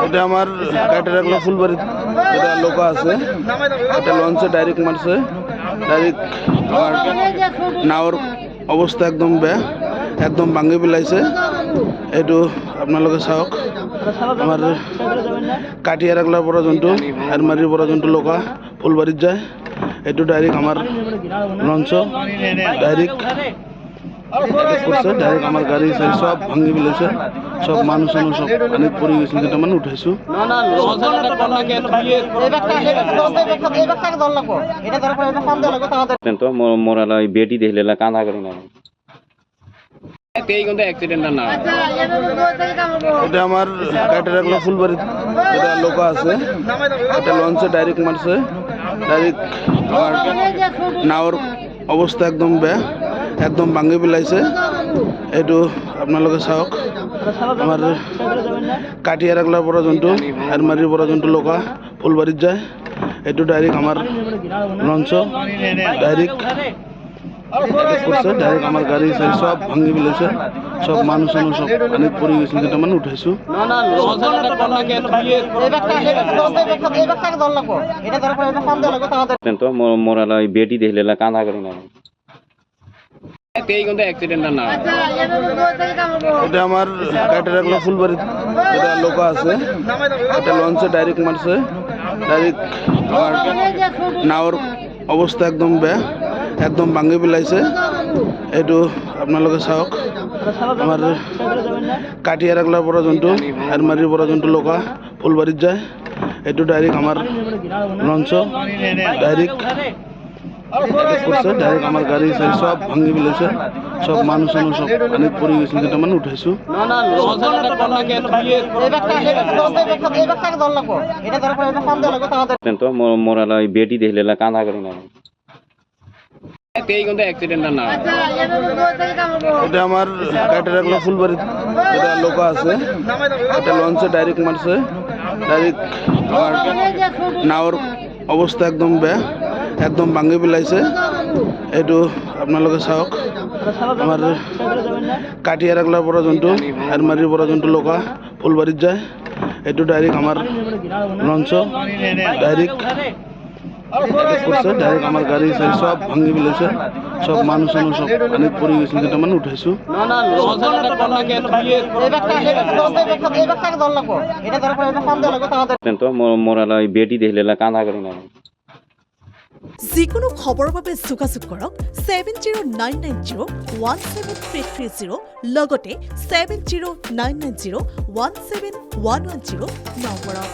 এটা আমার কাটেরাগলা ফুলবাড়ি এটা লোক আছে, এটা লঞ্চে ডাইরেক্ট মারছে, ডাইরেক্ট আমার নাওর অবস্থা একদম একদম ভাঙে পেলাইছে। এইটো আপোনালোকে চাওক, আমার কাটিয়ারাগলা পর্যন্ত এরমারির পর্যন্ত লোকা ফুলবাড়িত যায়। এইটো ডাইরেক্ট আমার লঞ্চ ডাইরেক্ট করছে, ডাইরেক্ট আমার গাড়ি সব ভাঙি পেলাইছে, সব মানুষ সব অনেক পড়ে গেছে, যেটা মানে উঠাইছো। মোরালা বেটি দেখলে কাঁদা করি না। এটা আমার কাটেরাগলা ফুলবাড়ি এটা লোক আছে, এটা লঞ্চে ডাইরেক্ট মারছে, ডাইরেক্ট আমার নাওর অবস্থা একদম একদম ভাঙে পেলাইছে। এইটো আপোনালোকে চাওক, আমার কাটিয়ারাগলা পর্যন্ত এরমারির পর্যন্ত লোকা ফুলবাড়িত যায়। এইটো ডাইরেক্ট আমার লঞ্চ ডাইরেক্ট করছে, ডাইরেক্ট আমার গাড়ি সব ভাঙি পেলাইছে, সব মানুষ সব অনেক পড়ে গেছে, যেটা মানে উঠাইছো। মোরালা বেটি দেখলে কাঁদা করি না। এটা আমার কাটেরাগলা ফুলবাড়ি এটা লোক আছে, এটা লঞ্চে ডাইরেক্ট মারছে, ডাইরেক্ট আমার নাওর অবস্থা একদম একদম ভাঙে পেলাইছে। এইটো আপোনালোকে চাওক, আমার কাটিয়ারাগলা পর্যন্ত এরমারির পর্যন্ত লোকা ফুলবাড়িত যায়। এইটো ডাইরেক্ট আমার লঞ্চ ডাইরেক্ট করছে, ডাইরেক্ট আমার গাড়ি সব ভাঙি পেলাইছে, সব মানুষ সব অনেক পড়ে গেছে, যেটা মানে উঠাইছো। মোরালা বেটি দেখলে কাঁদা করি না। এটা আমার কাটেরাগলা ফুলবাড়ি এটা লোক আছে, এটা লঞ্চে ডাইরেক্ট মারছে, ডাইরেক্ট আমার নাওর অবস্থা একদম একদম ভাঙে পেলাইছে। এইটো আপোনালোকে চাওক, আমার কাটিয়ারাগলা পর্যন্ত এরমারির পর্যন্ত লোকা ফুলবাড়িত যায়। এইটো ডাইরেক্ট আমার লঞ্চ ডাইরেক্ট করছে, ডাইরেক্ট আমার গাড়ি সব ভাঙি পেলাইছে, সব মানুষ সব অনেক পড়ে গেছে, যেটা মানে উঠাইছো। মোরালা বেটি দেখলে কাঁদা করি না। যিকোনো খবৰৰ বাবে যোগাযোগ কৰক 7099017330 লগতে 7099017110 নম্বৰত।